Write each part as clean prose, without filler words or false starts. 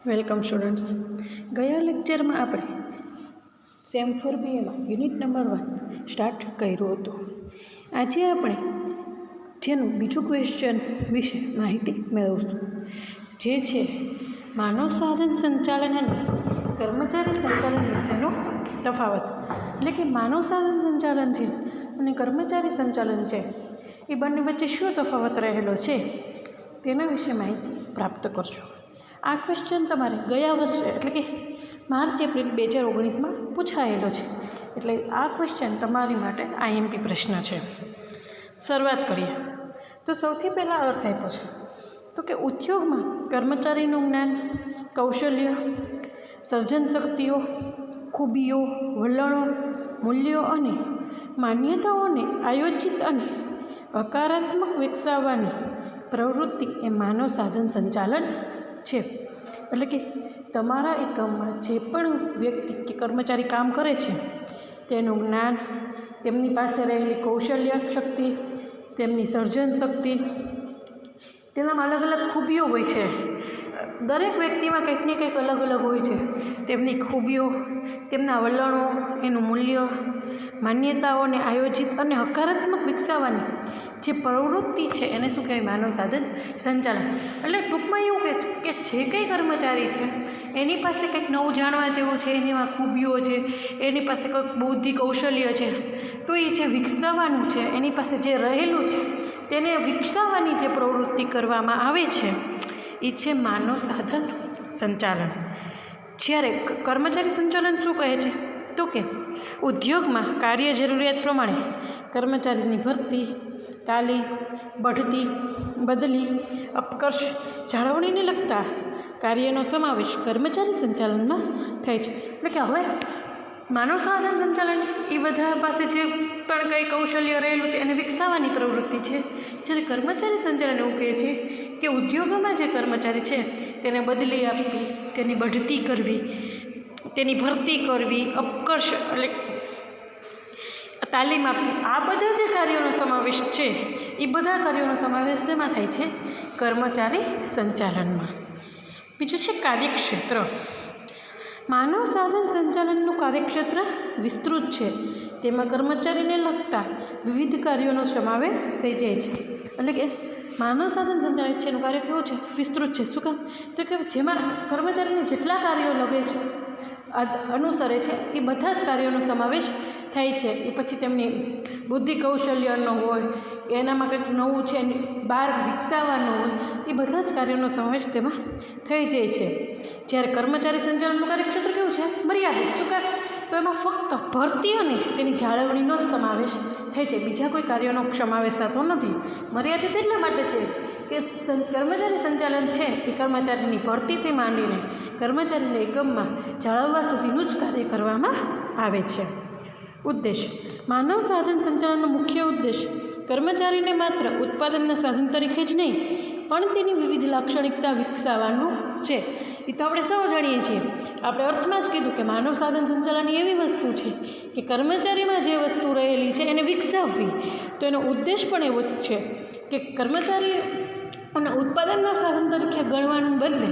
Welcome students. ગયા લેક્ચરમાં આપણે સેમ ફોર બીએમાં યુનિટ નંબર 1 સ્ટાર્ટ કર્યું હતું. આજે આપણે જેનું બીજું ક્વેશ્ચન વિશે માહિતી મેળવશું, જે છે માનવ સાધન સંચાલન અને કર્મચારી સંચાલન વચ્ચેનો તફાવત. એટલે કે માનવ સાધન સંચાલન છે અને કર્મચારી સંચાલન છે, એ બંને વચ્ચે શું તફાવત રહેલો છે તેના વિશે માહિતી પ્રાપ્ત કરશો. આ ક્વેશ્ચન તમારે ગયા વર્ષે એટલે કે માર્ચ એપ્રિલ 2019માં પૂછાયેલો છે, એટલે આ ક્વેશ્ચન તમારી માટે આઈએમપી પ્રશ્ન છે. શરૂઆત કરીએ તો સૌથી પહેલાં અર્થ આપ્યો છે તો કે ઉદ્યોગમાં કર્મચારીનું જ્ઞાન, કૌશલ્ય, સર્જન શક્તિઓ, ખૂબીઓ, વલણો, મૂલ્યો અને માન્યતાઓને આયોજિત અને હકારાત્મક વિકસાવવાની પ્રવૃત્તિ એ માનવ સાધન સંચાલન છે. એટલે કે તમારા એકમમાં જે પણ વ્યક્તિ કે કર્મચારી કામ કરે છે તેનું જ્ઞાન, તેમની પાસે રહેલી કૌશલ્ય શક્તિ, તેમની સર્જન શક્તિ, તેનામાં અલગ અલગ ખૂબીઓ હોય છે. દરેક વ્યક્તિમાં કંઈક ને કંઈક અલગ અલગ હોય છે. તેમની ખૂબીઓ, તેમના વલણો, એનું મૂલ્ય, માન્યતાઓને આયોજિત અને હકારાત્મક વિકસાવવાની જે પ્રવૃત્તિ છે એને શું કહેવાય? માનવ સાધન સંચાલન. એટલે ટૂંકમાં એવું કહે છે કે જે કંઈ કર્મચારી છે એની પાસે કંઈક નવું જાણવા જેવું છે, એનીમાં ખૂબીઓ છે, એની પાસે કંઈક બૌદ્ધિક કૌશલ્ય છે, તો એ જે વિકસાવવાનું છે, એની પાસે જે રહેલું છે તેને વિકસાવવાની જે પ્રવૃત્તિ કરવામાં આવે છે એ છે માનવ સાધન સંચાલન. જ્યારે કર્મચારી સંચાલન શું કહે છે તો કે ઉદ્યોગમાં કાર્ય જરૂરિયાત પ્રમાણે કર્મચારીની ભરતી, તાલીમ, બઢતી, બદલી, અપકર્ષ, જાળવણીને લગતા કાર્યનો સમાવેશ કર્મચારી સંચાલનમાં થાય છે. એટલે કે હવે માનવ સાધન સંચાલન એ બધા પાસે જે પણ કંઈ કૌશલ્ય રહેલું છે એને વિકસાવવાની પ્રવૃત્તિ છે. જ્યારે કર્મચારી સંચાલન એવું કહે છે કે ઉદ્યોગોમાં જે કર્મચારી છે તેને બદલી આપવી, તેની બઢતી કરવી, તેની ભરતી કરવી, અપકર્ષ એટલે તાલીમ આપવી, આ બધા જે કાર્યોનો સમાવેશ છે એ બધા કાર્યોનો સમાવેશ શેમાં થાય છે? કર્મચારી સંચાલનમાં. બીજું છે કાર્યક્ષેત્ર. માનવ સાધન સંચાલનનું કાર્યક્ષેત્ર વિસ્તૃત છે. તેમાં કર્મચારીને લગતા વિવિધ કાર્યોનો સમાવેશ થઈ જાય છે. એટલે કે માનવ સાધન સંચાલન છે એનું કાર્ય કેવું છે? વિસ્તૃત છે. શું કામ? તો કે જેમાં કર્મચારીને જેટલા કાર્યો લગે છે, અનુસરે છે, એ બધા જ કાર્યોનો સમાવેશ થાય છે. એ પછી તેમની બુદ્ધિ કૌશલ્યનો હોય, એનામાં કંઈક નવું છે એની બહાર વિકસાવવાનું હોય, એ બધા જ કાર્યોનો સમાવેશ તેમાં થઈ જાય છે. જ્યારે કર્મચારી સંચાલનનું કાર્યક્ષેત્ર કેવું છે? મર્યાદિત. શું કામ? તો એમાં ફક્ત ભરતી અને તેની જાળવણીનો જ સમાવેશ થાય છે, બીજા કોઈ કાર્યોનો સમાવેશ થતો નથી. મર્યાદિત એટલા માટે છે કે કર્મચારી સંચાલન છે એ કર્મચારીની ભરતીથી માંડીને કર્મચારીને એકમમાં જાળવવા સુધીનું જ કાર્ય કરવામાં આવે છે. ઉદ્દેશ. માનવ સાધન સંચાલનનો મુખ્ય ઉદ્દેશ કર્મચારીને માત્ર ઉત્પાદનના સાધન તરીકે જ નહીં પણ તેની વિવિધ લાક્ષણિકતા વિકસાવવાનું છે. એ તો આપણે સૌ જાણીએ છીએ. આપણે અર્થમાં જ કીધું કે માનવ સાધન સંચાલન એવી વસ્તુ છે કે કર્મચારીમાં જે વસ્તુ રહેલી છે એને વિકસાવવી. તો એનો ઉદ્દેશ પણ એવો જ છે કે કર્મચારી અને ઉત્પાદનના સાધન તરીકે ગણવાનું બદલે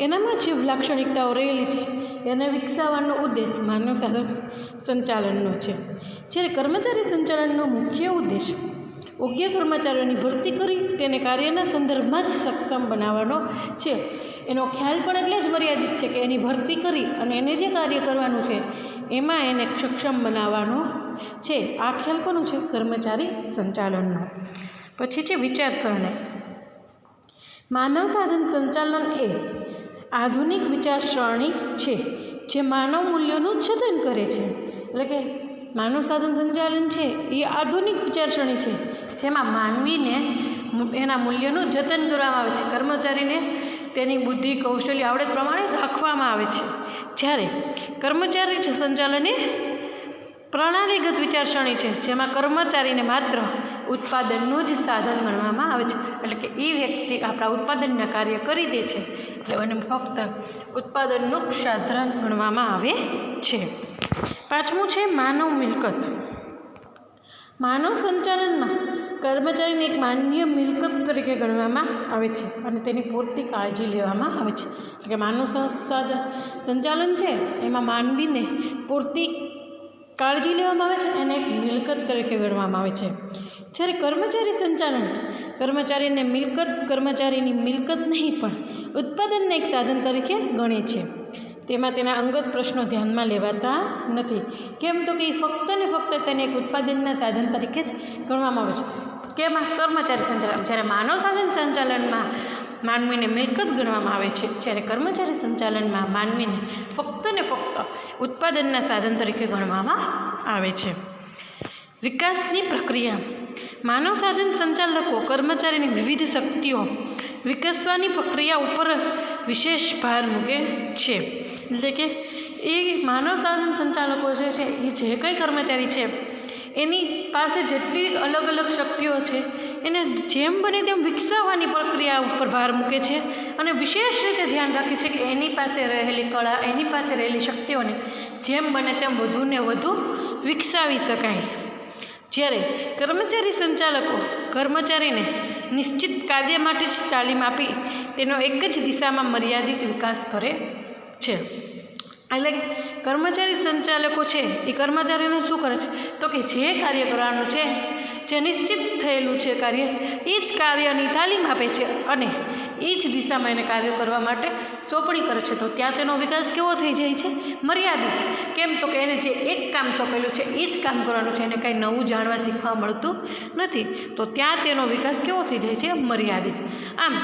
એનામાં જે લાક્ષણિકતાઓ રહેલી છે એને વિકસાવવાનો ઉદ્દેશ માનવ સાધન સંચાલનનો છે. જ્યારે કર્મચારી સંચાલનનો મુખ્ય ઉદ્દેશ યોગ્ય કર્મચારીઓની ભરતી કરી તેને કાર્યના સંદર્ભમાં જ સક્ષમ બનાવવાનો છે. એનો ખ્યાલ પણ એટલે જ મર્યાદિત છે કે એની ભરતી કરી અને એને જે કાર્ય કરવાનું છે એમાં એને સક્ષમ બનાવવાનો છે. આ ખ્યાલ કોનો છે? કર્મચારી સંચાલનનો. પછી છે વિચારસરણી. માનવ સાધન સંચાલન એ આધુનિક વિચારસરણી છે જે માનવ મૂલ્યોનું જતન કરે છે. એટલે કે માનવ સાધન સંચાલન છે એ આધુનિક વિચારસરણી છે જેમાં માનવીને એના મૂલ્યોનું જતન કરવામાં આવે છે. કર્મચારીને તેની બુદ્ધિ, કૌશલ્ય, આવડત પ્રમાણે રાખવામાં આવે છે. જ્યારે કર્મચારી સંચાલન એ પ્રણાલીગત વિચારસરણી છે જેમાં કર્મચારીને માત્ર ઉત્પાદનનું જ સાધન ગણવામાં આવે છે. એટલે કે એ વ્યક્તિ આપણા ઉત્પાદનના કાર્ય કરી દે છે એટલે એને ફક્ત ઉત્પાદનનું સાધન ગણવામાં આવે છે. પાંચમું છે માનવ મિલકત. માનવ સંચાલનમાં કર્મચારીને એક માનવીય મિલકત તરીકે ગણવામાં આવે છે અને તેની પૂરતી કાળજી લેવામાં આવે છે. એટલે કે માનવ સંચાલન છે એમાં માનવીને પૂરતી કાળજી લેવામાં આવે છે અને એક મિલકત તરીકે ગણવામાં આવે છે. જ્યારે કર્મચારી સંચાલન કર્મચારીની મિલકત નહીં પણ ઉત્પાદનના એક સાધન તરીકે ગણે છે. તેમાં તેના અંગત પ્રશ્નો ધ્યાનમાં લેવાતા નથી. કેમ તો કે ફક્ત ને ફક્ત તેને એક ઉત્પાદનના સાધન તરીકે જ ગણવામાં આવે છે. કેમાં? કર્મચારી સંચાલન. જ્યારે માનવ સાધન સંચાલનમાં માનવીને મિલકત ગણવામાં આવે છે, જ્યારે કર્મચારી સંચાલનમાં માનવીને ફક્ત ને ફક્ત ઉત્પાદનના સાધન તરીકે ગણવામાં આવે છે. વિકાસની પ્રક્રિયા. માનવ સાધન સંચાલકો કર્મચારીની વિવિધ શક્તિઓ વિકસવાની પ્રક્રિયા ઉપર વિશેષ ભાર મૂકે છે. એટલે કે એ માનવ સાધન સંચાલકો જે છે એ જે કંઈ કર્મચારી છે એની પાસે જેટલી અલગ અલગ શક્તિઓ છે એને જેમ બને તેમ વિકસાવવાની પ્રક્રિયા ઉપર ભાર મૂકે છે અને વિશેષ રીતે ધ્યાન રાખે છે કે એની પાસે રહેલી કળા, એની પાસે રહેલી શક્તિઓને જેમ બને તેમ વધુને વધુ વિકસાવી શકાય. જ્યારે કર્મચારી સંચાલકો કર્મચારીને નિશ્ચિત કાર્ય માટે જ તાલીમ આપી તેનો એક જ દિશામાં મર્યાદિત વિકાસ કરે છે. એટલે કે કર્મચારી સંચાલકો છે એ કર્મચારીને શું કરે છે તો કે જે કાર્ય કરવાનું છે, જે નિશ્ચિત થયેલું છે કાર્ય, એ જ કાર્યની તાલીમ આપે છે અને એ જ દિશામાં એને કાર્ય કરવા માટે સોંપણી કરે છે. તો ત્યાં તેનો વિકાસ કેવો થઈ જાય છે? મર્યાદિત. કેમ તો કે એને જે એક કામ સોંપેલું છે એ જ કામ કરવાનું છે, એને કાંઈ નવું જાણવા શીખવા મળતું નથી. તો ત્યાં તેનો વિકાસ કેવો થઈ જાય છે? મર્યાદિત. આમ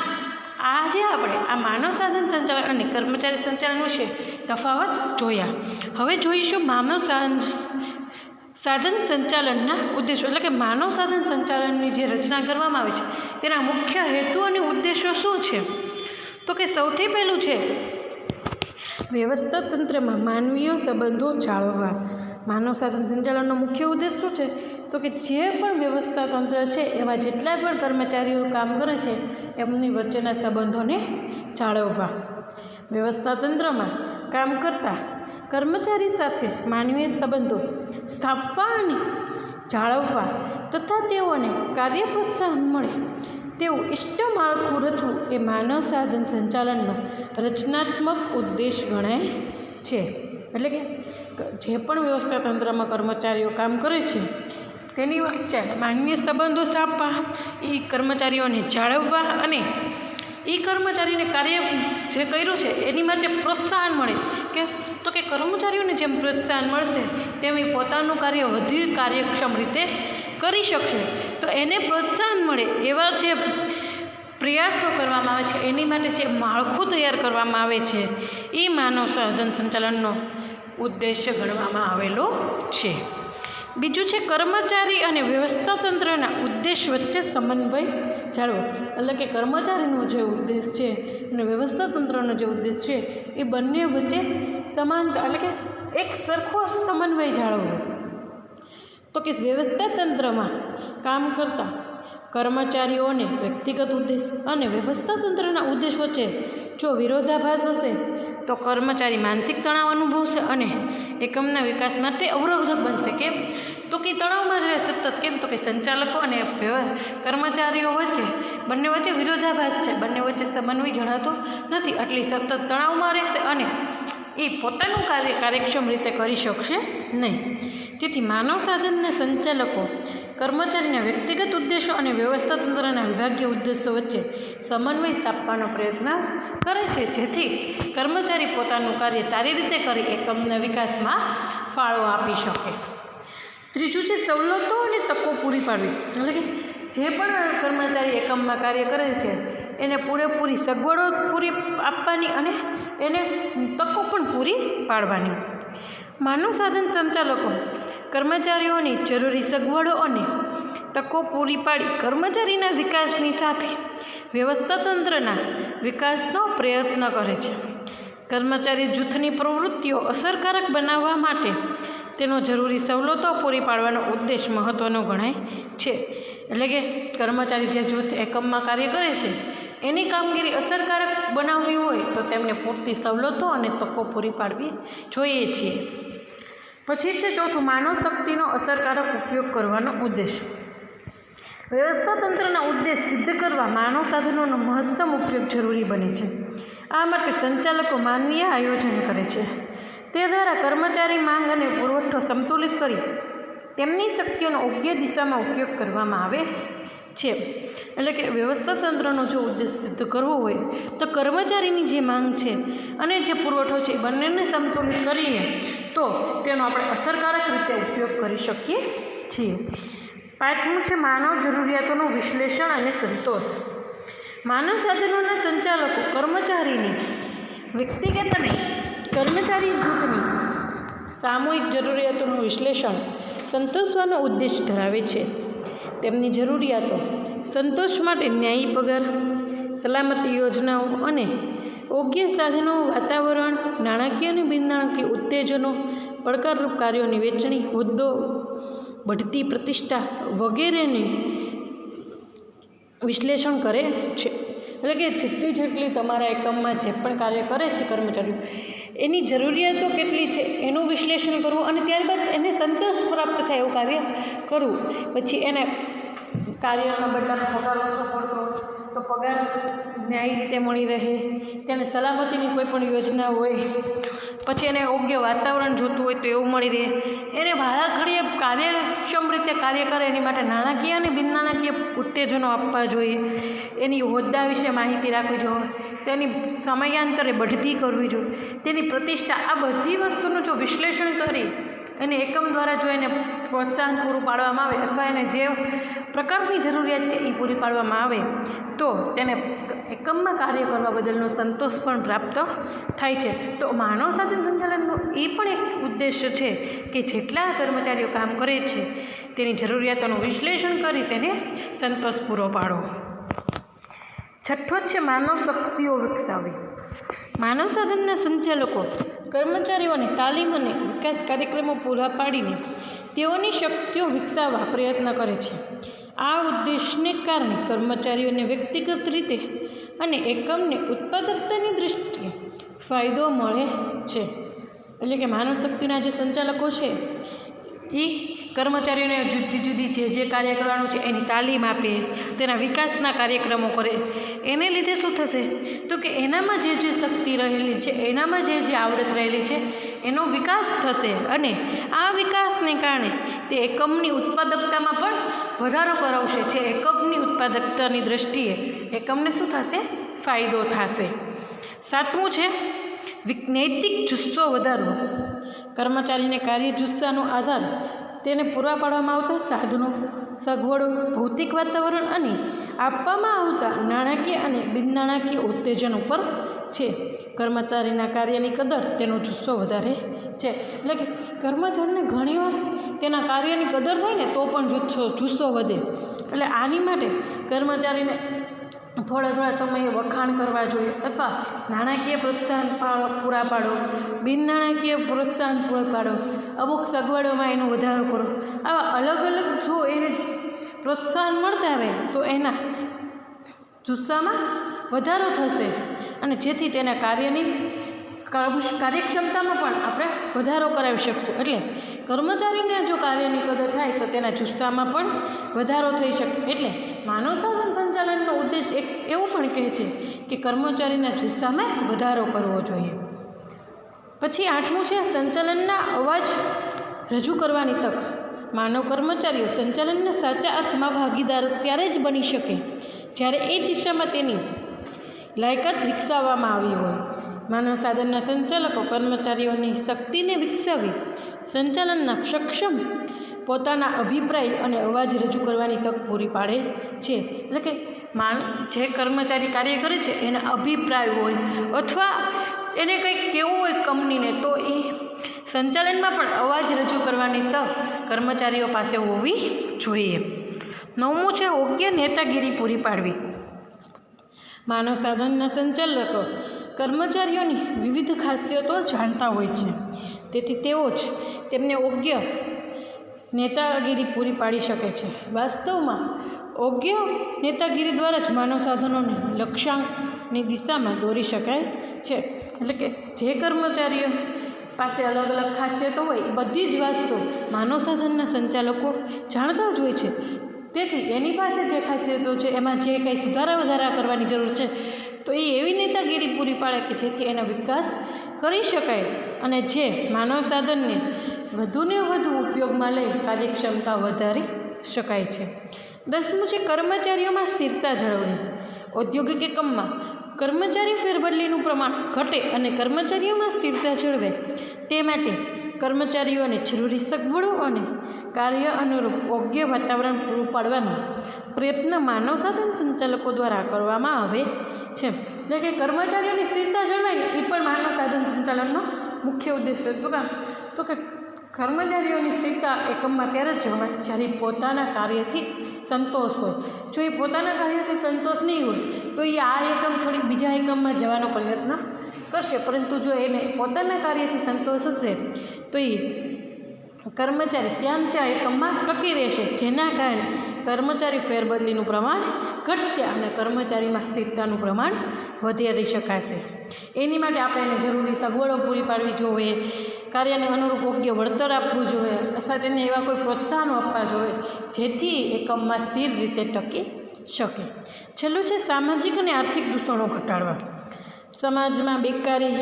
આજે આપણે આ માનવ સાધન સંચાલન અને કર્મચારી સંચાલન વિશે તફાવત જોયા. હવે જોઈશું માનવ સાધન સંચાલનના ઉદ્દેશો. એટલે કે માનવ સાધન સંચાલનની જે રચના કરવામાં આવે છે તેના મુખ્ય હેતુ અને ઉદ્દેશો શું છે? તો કે સૌથી પહેલું છે વ્યવસ્થા તંત્રમાં માનવીય સંબંધો જાળવવા. માનવ સાધન સંચાલનનો મુખ્ય ઉદ્દેશ શું છે? તો કે જે પણ વ્યવસ્થા તંત્ર છે એવા જેટલા પણ કર્મચારીઓ કામ કરે છે એમની વચ્ચેના સંબંધોને જાળવવા. વ્યવસ્થા તંત્રમાં કામ કરતા કર્મચારી સાથે માનવીય સંબંધો સ્થાપવા અને જાળવવા તથા તેઓને કાર્ય પ્રોત્સાહન મળે તેવું ઇષ્ટ માળખું રચવું એ માનવ સાધન સંચાલનનો રચનાત્મક ઉદ્દેશ ગણાય છે. એટલે કે જે પણ વ્યવસ્થા તંત્રમાં કર્મચારીઓ કામ કરે છે તેની વચ્ચે માનવીય સંબંધો સ્થાપવા, એ કર્મચારીઓને જાળવવા અને એ કર્મચારીને કાર્ય જે કર્યું છે એની માટે પ્રોત્સાહન મળે. કે તો કે કર્મચારીઓને જેમ પ્રોત્સાહન મળશે તેમ એ પોતાનું કાર્ય વધુ કાર્યક્ષમ રીતે કરી શકશે. તો એને પ્રોત્સાહન મળે એવા જે પ્રયાસો કરવામાં આવે છે, એની માટે જે માળખું તૈયાર કરવામાં આવે છે એ માનવ સાધન સંચાલનનો ઉદ્દેશ્ય ગણવામાં આવેલો છે. બીજું છે કર્મચારી અને વ્યવસ્થા તંત્રના ઉદ્દેશ વચ્ચે સમન્વય જાળવો. એટલે કે કર્મચારીનો જે ઉદ્દેશ છે અને વ્યવસ્થા તંત્રનો જે ઉદ્દેશ છે એ બંને વચ્ચે સમાનતા, એટલે કે એક સરખો સમન્વય જાળવવો. તો કે વ્યવસ્થા તંત્રમાં કામ કરતા કર્મચારીઓને વ્યક્તિગત ઉદ્દેશ અને વ્યવસ્થા તંત્રના ઉદ્દેશ વચ્ચે જો વિરોધાભાસ હશે તો કર્મચારી માનસિક તણાવ અનુભવશે અને એકમના વિકાસ માટે અવરોધક બનશે. કેમ તો કે તણાવમાં જ રહે સતત. કેમ તો કે સંચાલકો અને કર્મચારીઓ વચ્ચે બંને વચ્ચે વિરોધાભાસ છે, બંને વચ્ચે સમન્વય જણાતો નથી, એટલે સતત તણાવમાં રહેશે અને એ પોતાનું કાર્ય કાર્યક્ષમ રીતે કરી શકશે નહીં. તેથી માનવ સાધનના સંચાલકો કર્મચારીના વ્યક્તિગત ઉદ્દેશો અને વ્યવસ્થા તંત્રના વિભાગીય ઉદ્દેશો વચ્ચે સમન્વય સ્થાપવાનો પ્રયત્ન કરે છે, જેથી કર્મચારી પોતાનું કાર્ય સારી રીતે કરી એકમના વિકાસમાં ફાળો આપી શકે. ત્રીજું છે સવલતો અને તકો પૂરી પાડવી. એટલે કે જે પણ કર્મચારી એકમમાં કાર્ય કરે છે એને પૂરેપૂરી સગવડો પૂરી આપવાની અને એને તકો પણ પૂરી પાડવાની. માનવ સાધન સંચાલકો કર્મચારીઓની જરૂરી સગવડો અને તકો પૂરી પાડી કર્મચારીના વિકાસની સાથે વ્યવસ્થા તંત્રના વિકાસનો પ્રયત્ન કરે છે. કર્મચારી જૂથની પ્રવૃત્તિઓ અસરકારક બનાવવા માટે તેનો જરૂરી સવલતો પૂરી પાડવાનો ઉદ્દેશ મહત્ત્વનો ગણાય છે. એટલે કે કર્મચારી જે જૂથ એકમમાં કાર્ય કરે છે એની કામગીરી અસરકારક બનાવવી હોય તો તેમને પૂરતી સવલતો અને તકો પૂરી પાડવી જોઈએ છીએ. પછી છે ચોથું, માનવ શક્તિનો અસરકારક ઉપયોગ કરવાનો ઉદ્દેશ. વ્યવસ્થા તંત્રના ઉદ્દેશ સિદ્ધ કરવા માનવ સાધનોનો મહત્તમ ઉપયોગ જરૂરી બને છે. આ માટે સંચાલકો માનવીય આયોજન કરે છે. તે દ્વારા કર્મચારી માંગ અને પુરવઠો સંતુલિત કરી તેમની શક્તિઓનો યોગ્ય દિશામાં ઉપયોગ કરવામાં આવે છે. એટલે કે વ્યવસ્થા તંત્રનો જો ઉદ્દેશ સિદ્ધ કરવો હોય તો કર્મચારીની જે માંગ છે અને જે પુરવઠો છે એ બંનેને સંતુલિત કરીએ તો તેનો આપણે અસરકારક રીતે ઉપયોગ કરી શકીએ છીએ. પાંચમું છે માનવ જરૂરિયાતોનું વિશ્લેષણ અને સંતોષ. માનવ સાધનોના સંચાલકો કર્મચારીની વ્યક્તિગત અને કર્મચારી જૂથની સામૂહિક જરૂરિયાતોનું વિશ્લેષણ સંતોષવાનો ઉદ્દેશ ધરાવે છે. તેમની જરૂરિયાતો સંતોષ માટે ન્યાયી પગાર, સલામતી યોજનાઓ અને યોગ્ય સાધનો, વાતાવરણ, નાણાકીય અને બિનનાણાકીય ઉત્તેજનો, પડકારરૂપ કાર્યોની વહેંચણી, હોદ્દો, બઢતી, પ્રતિષ્ઠા વગેરેની વિશ્લેષણ કરે છે. એટલે કે જેટલી તમારા એકમમાં જે પણ કાર્ય કરે છે કર્મચારીઓ, એની જરૂરિયાતો કેટલી છે એનું વિશ્લેષણ કરવું અને ત્યારબાદ એને સંતોષ પ્રાપ્ત થાય એવું કાર્ય કરવું. પછી એને કાર્યના બદલામાં પગાર ઓછો પડતો તો પગાર ન્યાયી રીતે મળી રહે, તેને સલામતીની કોઈ પણ યોજના હોય, પછી એને યોગ્ય વાતાવરણ જોતું હોય તો એવું મળી રહે, એને ભાડાખડીએ કાર્યક્ષમ રીતે કાર્ય કરે એની માટે નાણાકીય અને બિનનાણાકીય ઉત્તેજનો આપવા જોઈએ, એની હોદ્દા વિશે માહિતી રાખવી જોઈએ, તેની સમયાંતરે બઢતી કરવી જોઈએ, તેની પ્રતિષ્ઠા, આ બધી વસ્તુનું જો વિશ્લેષણ કરી એને એકમ દ્વારા જો એને પ્રોત્સાહન પૂરું પાડવામાં આવે અથવા એને જે પ્રકારની જરૂરિયાત છે એ પૂરી પાડવામાં આવે તો તેને એકમમાં કાર્ય કરવા બદલનો સંતોષ પણ પ્રાપ્ત થાય છે. તો માનવ સાધન સંચાલનનો એ પણ એક ઉદ્દેશ્ય છે કે જેટલા કર્મચારીઓ કામ કરે છે તેની જરૂરિયાતોનું વિશ્લેષણ કરી તેને સંતોષ પૂરો પાડવો. છઠ્ઠો છે માનવ શક્તિઓ વિકસાવવી. માનવ સાધનના સંચાલકો કર્મચારીઓને તાલીમ અને વિકાસ કાર્યક્રમો પૂરા પાડીને તેઓની શક્તિઓ વિકસાવવા પ્રયત્ન કરે છે. આ ઉદ્દેશને કારણે કર્મચારીઓને વ્યક્તિગત રીતે અને એકમને ઉત્પાદકતાની દૃષ્ટિએ ફાયદો મળે છે. એટલે કે માનવ શક્તિના જે સંચાલકો છે એ કર્મચારીઓને જુદી જુદી જે કાર્ય કરવાનું છે એની તાલીમ આપે, તેના વિકાસના કાર્યક્રમો કરે. એને લીધે શું થશે તો કે એનામાં જે શક્તિ રહેલી છે, એનામાં જે આવડત રહેલી છે એનો વિકાસ થશે અને આ વિકાસને કારણે તે એકમની ઉત્પાદકતામાં પણ વધારો કરાવશે. જે એકમની ઉત્પાદકતાની દૃષ્ટિએ એકમને શું થશે? ફાયદો થશે. સાતમું છે નૈતિક જુસ્સો વધારવો. કર્મચારીને કાર્ય જુસ્સાનો આધાર તેને પૂરા પાડવામાં આવતા સાધનો, સગવડો, ભૌતિક વાતાવરણ અને આપવામાં આવતા નાણાકીય અને બિનનાણાકીય ઉત્તેજન ઉપર છે. કર્મચારીના કાર્યની કદર તેનો જુસ્સો વધારે છે. એટલે કે કર્મચારીને ઘણીવાર તેના કાર્યની કદર થાય ને તો પણ જુસ્સો વધે. એટલે આની માટે કર્મચારીને થોડા સમયે વખાણ કરવા જોઈએ અથવા નાણાકીય પ્રોત્સાહન પૂરા પાડો, બિનનાણાકીય પ્રોત્સાહન પૂરા પાડો, અમુક સગવડોમાં એનો વધારો કરો. આવા અલગ અલગ જો એને પ્રોત્સાહન મળતા રહે તો એના જુસ્સામાં વધારો થશે અને જેથી તેના કાર્યની કાર્યક્ષમતામાં પણ આપણે વધારો કરાવી શકશું. એટલે કર્મચારીને જો કાર્યની કદર થાય તો તેના જુસ્સામાં પણ વધારો થઈ શકે. એટલે માનવ સાધન સંચાલનનો ઉદ્દેશ એક એવું પણ કહે છે કે કર્મચારીના જુસ્સામાં વધારો કરવો જોઈએ. પછી આઠમું છે સંચાલનના અવાજ રજૂ કરવાની તક. માનવ કર્મચારીઓ સંચાલનના સાચા અર્થમાં ભાગીદાર ત્યારે જ બની શકે જ્યારે એ દિશામાં તેની લાયકાત વિકસાવવામાં આવી હોય. માનવ સાધનના સંચાલકો કર્મચારીઓની શક્તિને વિકસાવી સંચાલનના સક્ષમ પોતાના અભિપ્રાય અને અવાજ રજૂ કરવાની તક પૂરી પાડે છે. એટલે કે જે કર્મચારી કાર્ય કરે છે એના અભિપ્રાય હોય અથવા એને કંઈક કહેવું હોય કંપનીને તો એ સંચાલનમાં પણ અવાજ રજૂ કરવાની તક કર્મચારીઓ પાસે હોવી જોઈએ. નવમું છે યોગ્ય નેતાગીરી પૂરી પાડવી. માનવ સાધનના સંચાલકો કર્મચારીઓની વિવિધ ખાસિયતો જાણતા હોય છે, તેથી તેઓ જ તેમને યોગ્ય નેતાગીરી પૂરી પાડી શકે છે. વાસ્તવમાં યોગ્ય નેતાગીરી દ્વારા જ માનવ સાધનોને લક્ષ્યાંકની દિશામાં દોરી શકાય છે. એટલે કે જે કર્મચારીઓ પાસે અલગ અલગ ખાસિયતો હોય એ બધી જ વસ્તુ માનવ સાધનના સંચાલકો જાણતા જ હોય છે. તેથી એની પાસે જે ખાસિયતો છે એમાં જે કંઈ સુધારા વધારા કરવાની જરૂર છે તો એ એવી નેતાગીરી પૂરી પાડે કે જેથી એનો વિકાસ કરી શકાય અને જે માનવ સાધનને વધુને વધુ ઉપયોગમાં લઈ કાર્યક્ષમતા વધારી શકાય છે. 10મું છે કર્મચારીઓમાં સ્થિરતા જાળવણી. ઔદ્યોગિક એકમમાં કર્મચારી ફેરબદલીનું પ્રમાણ ઘટે અને કર્મચારીઓમાં સ્થિરતા જળવે તે માટે કર્મચારીઓને જરૂરી સગવડો અને કાર્ય અનુરૂપ યોગ્ય વાતાવરણ પૂરું પાડવાનો પ્રયત્ન માનવ સાધન સંચાલકો દ્વારા કરવામાં આવે છે. એટલે કે કર્મચારીઓની સ્થિરતા જળવાય એ પણ માનવ સાધન સંચાલનનો મુખ્ય ઉદ્દેશ છે. શું કામ? તો કે કર્મચારીઓની સ્થિરતા એકમમાં ત્યારે જ જળવાય જ્યારે પોતાના કાર્યથી સંતોષ હોય. જો એ પોતાના કાર્યથી સંતોષ નહીં હોય તો એ આ એકમ છોડી બીજા એકમમાં જવાનો પ્રયત્ન કરશે, પરંતુ જો એને પોતાના કાર્યથી સંતોષ હશે તો એ કર્મચારી ત્યાં એકમમાં ટકી રહેશે, જેના કારણે કર્મચારી ફેરબદલીનું પ્રમાણ ઘટશે અને કર્મચારીમાં સ્થિરતાનું પ્રમાણ વધારી શકાશે. એની માટે આપણે એને જરૂરી સગવડો પૂરી પાડવી જોઈએ, કાર્યને અનુરૂપ યોગ્ય વળતર આપવું જોઈએ અથવા તેને એવા કોઈ પ્રોત્સાહનો આપવા જોઈએ જેથી એકમમાં સ્થિર રીતે ટકી શકે. છેલ્લું છે સામાજિક અને આર્થિક દૂષણો ઘટાડવા. સમાજમાં બેકારી,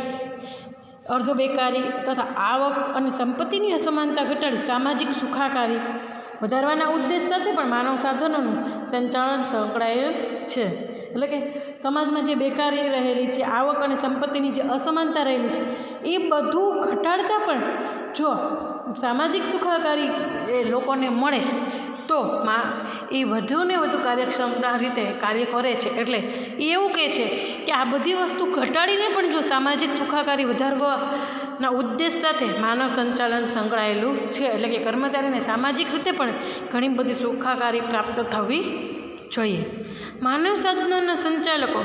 અર્ધ બેકારી તથા આવક અને સંપત્તિની અસમાનતા ઘટાડી સામાજિક સુખાકારી વધારવાના ઉદ્દેશ સાથે પણ માનવ સાધનોનું સંચાલન સંકળાયેલ છે. એટલે કે સમાજમાં જે બેકારી રહેલી છે, આવક અને સંપત્તિની જે અસમાનતા રહેલી છે એ બધું ઘટાડતા પણ જો સામાજિક સુખાકારી એ લોકોને મળે તો એ વધુને વધુ કાર્યક્ષમતા રીતે કાર્ય કરે છે. એટલે એ એવું કહે છે કે આ બધી વસ્તુ ઘટાડીને પણ જો સામાજિક સુખાકારી વધારવાના ઉદ્દેશ સાથે માનવ સંચાલન સંકળાયેલું છે. એટલે કે કર્મચારીને સામાજિક રીતે પણ ઘણી બધી સુખાકારી પ્રાપ્ત થવી જોઈએ. માનવ સાધનોના સંચાલકો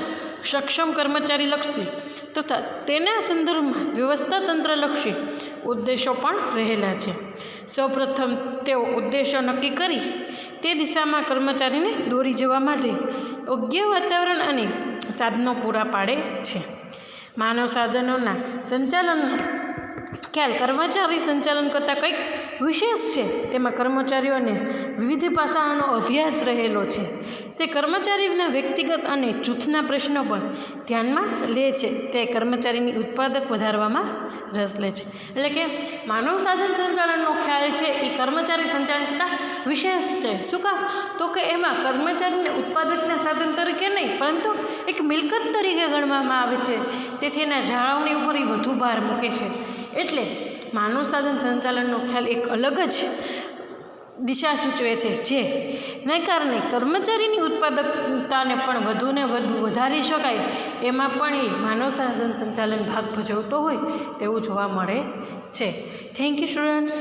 સક્ષમ કર્મચારીલક્ષી તથા તેના સંદર્ભમાં વ્યવસ્થા તંત્રલક્ષી ઉદ્દેશો પણ રહેલા છે. સૌપ્રથમ તેઓ ઉદ્દેશો નક્કી કરી તે દિશામાં કર્મચારીને દોરી જવા માટે યોગ્ય વાતાવરણ અને સાધનો પૂરા પાડે છે. માનવ સાધનોના સંચાલનનો ખ્યાલ કર્મચારી સંચાલન કરતાં કંઈક વિશેષ છે. તેમાં કર્મચારીઓને વિવિધ પાસાઓનો અભ્યાસ રહેલો છે. તે કર્મચારીના વ્યક્તિગત અને જૂથના પ્રશ્નો પણ ધ્યાનમાં લે છે. તે કર્મચારીની ઉત્પાદક વધારવામાં રસ લે છે. એટલે કે માનવ સાધન સંચાલનનો ખ્યાલ છે એ કર્મચારી સંચાલન કરતાં વિશેષ છે. શું કામ? તો કે એમાં કર્મચારીને ઉત્પાદકના સાધન તરીકે નહીં પરંતુ એક મિલકત તરીકે ગણવામાં આવે છે. તેથી એના જાળવણી ઉપર એ વધુ ભાર મૂકે છે. એટલે માનવ સાધન સંચાલનનો ખ્યાલ એક અલગ જ દિશા સૂચવે છે, જેને કારણે કર્મચારીની ઉત્પાદકતાને પણ વધુને વધુ વધારી શકાય એમાં પણ એ માનવ સાધન સંચાલન ભાગ ભજવતો હોય તેવું જોવા મળે છે. Thank you students.